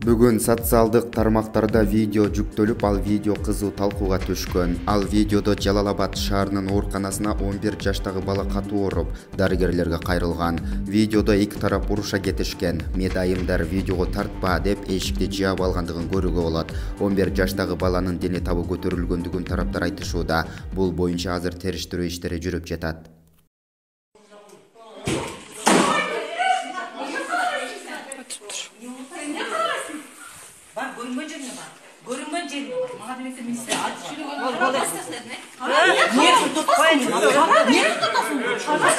Бүгүн социалдык тармактарда видео жүктөлүп, ал видео кызуу талкууга түшкөн. Ал видеодо Жалал-Абад шаарынын ооруканасына 11 жаштагы бала катуу ооруп, дарыгерлерге кайрылган. Видеодо эки тарап уруша кетишкен. Медайымдар видеого тартпа деп эшикти жаап алгандыгын көрүүгө болот. 11 жаштагы баланын дене табы көтөрүлгөндүгүн тараптар айтышууда. Бул боюнча азыр териштирүү иштери жүрүп жатат. Görünmez yerine bak. Görünmez yerine bak. Bana demekse minister açıyor. Niye tutuyorsun? Niye tutuyorsun?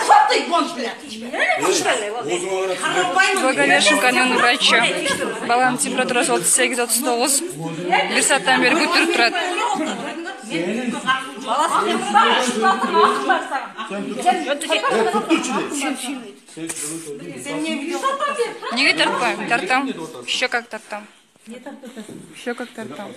Şaptayı konç bile. Благовещенканын врачы. Баланын температурасы 38-39. Bir saatten beri götürüp turат. Неге тартпайм? Тартам. Еще как тартам. Еще как тартам.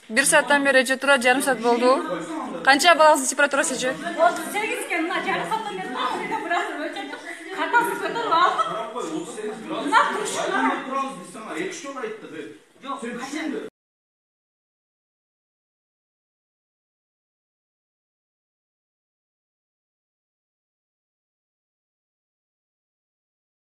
Bir saatten beri же турат, жарым саат болду. Канча балаңыздын температурасы же? 38ке мына жарым сааттан бери температура өлчөп, картасы көтөрүп алдык. Мына турушуна. Жок,